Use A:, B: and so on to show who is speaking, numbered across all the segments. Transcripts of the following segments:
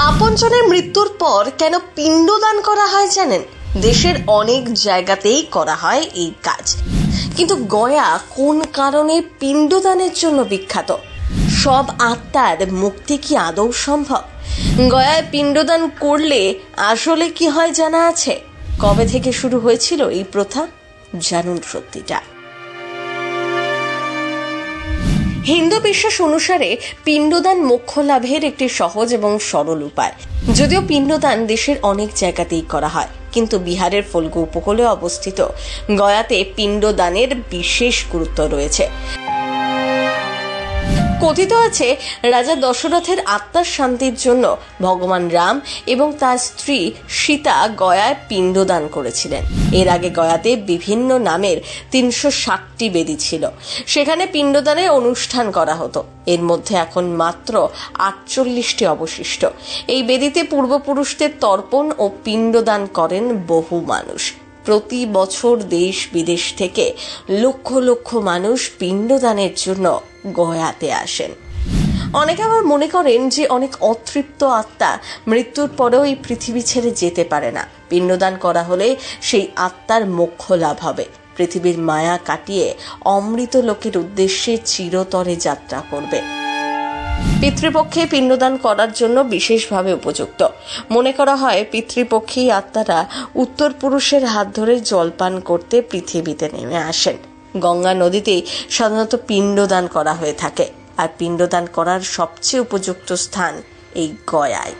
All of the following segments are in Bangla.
A: আপনজনের মৃত্যুর পর কেন পিণ্ডদান করা হয় জানেন? দেশের অনেক জায়গাতেই করা হয় এই কাজ, কিন্তু গয়া কোন কারণে পিণ্ডদানের জন্য বিখ্যাত? সব আত্মার মুক্তি কি আদৌ সম্ভব? গয়ায় পিণ্ডদান করলে আসলে কি হয় জানা আছে? কবে থেকে শুরু হয়েছিল এই প্রথা? জানুন সত্যিটা। হিন্দু বিশ্বাস অনুসারে পিণ্ডদান মোক্ষ লাভের একটি সহজ এবং সরল উপায়। যদিও পিণ্ডদান দেশের অনেক জায়গাতেই করা হয়, কিন্তু বিহারের ফল্গু উপকূলে অবস্থিত গয়াতে পিণ্ডদানের বিশেষ গুরুত্ব রয়েছে। কথিত আছে, রাজা দশরথের আত্মার শান্তির জন্য ভগবান রাম এবং তার স্ত্রী সীতা গয়ায় পিণ্ডদান করেছিলেন। এর আগে গয়াতে বিভিন্ন নামের 360টি বেদি ছিল, সেখানে পিণ্ডদানের অনুষ্ঠান করা হতো। এর মধ্যে এখন মাত্র 48টি অবশিষ্ট। এই বেদিতে পূর্বপুরুষদের তর্পণ ও পিণ্ডদান করেন বহু মানুষ। প্রতি বছর দেশ বিদেশ থেকে লক্ষ লক্ষ মানুষ পিণ্ডদানের জন্য গয়াতে আসেন। অনেকে আবার মনে করেন যে অনেক অতৃপ্ত আত্মা মৃত্যুর পরেও এই পৃথিবী ছেড়ে যেতে পারে না। পিণ্ডদান করা হলে সেই আত্মার মোক্ষ লাভ হবে, পৃথিবীর মায়া কাটিয়ে অমৃত লোকের উদ্দেশ্যে চিরতরে যাত্রা করবে। পিতৃপক্ষে পিণ্ডদান করার জন্য বিশেষভাবে উপযুক্ত মনে করা হয়। পিতৃপক্ষী আত্মারা উত্তর পুরুষের হাত ধরে জলপান করতে পৃথিবীতে নেমে আসেন। গঙ্গা নদীতেই সাধারণত পিণ্ডদান করা হয়ে থাকে, আর পিণ্ডদান করার সবচেয়ে উপযুক্ত স্থান এই গয়ায়।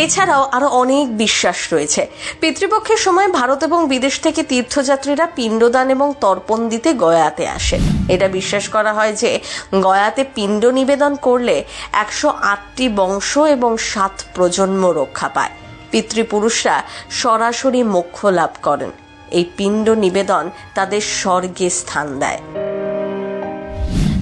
A: এছাড়াও আরো অনেক বিশ্বাস রয়েছে। পিতৃপক্ষের সময় ভারত এবং বিদেশ থেকে তীর্থযাত্রীরা পিণ্ডদান এবং তর্পণ দিতে গয়াতে আসেন। এটা বিশ্বাস করা হয় যে গয়াতে পিণ্ড নিবেদন করলে 108টি বংশ এবং 7 প্রজন্ম রক্ষা পায়। পিতৃপুরুষরা সরাসরি মোক্ষ লাভ করেন। এই পিণ্ড নিবেদন তাদের স্বর্গে স্থান দেয়।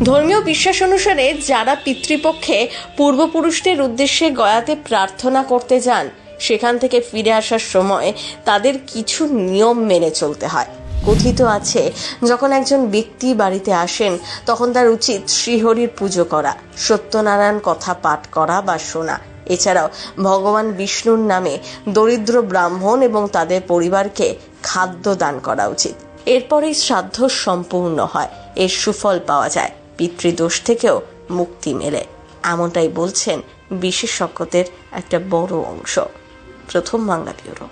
A: ধর্মীয় বিশ্বাস অনুসারে যারা পিতৃপক্ষে পূর্বপুরুষদের উদ্দেশ্যে গয়াতে প্রার্থনা করতে যান, সেখান থেকে ফিরে আসার সময় তাদের কিছু নিয়ম মেনে চলতে হয়। কথিত আছে, যখন একজন ব্যক্তি বাড়িতে আসেন তখন তার উচিত শ্রীহরির পুজো করা, সত্যনারায়ণ কথা পাঠ করা বা শোনা। এছাড়াও ভগবান বিষ্ণুর নামে দরিদ্র ব্রাহ্মণ এবং তাদের পরিবারকে খাদ্য দান করা উচিত। এরপরেই শ্রাদ্ধ সম্পূর্ণ হয়, এর সুফল পাওয়া যায়, পিতৃদোষ থেকেও মুক্তি মেলে, এমনটাই বলছেন বিশেষজ্ঞদের একটা বড় অংশ। প্রথম বাংলা ব্যুরো।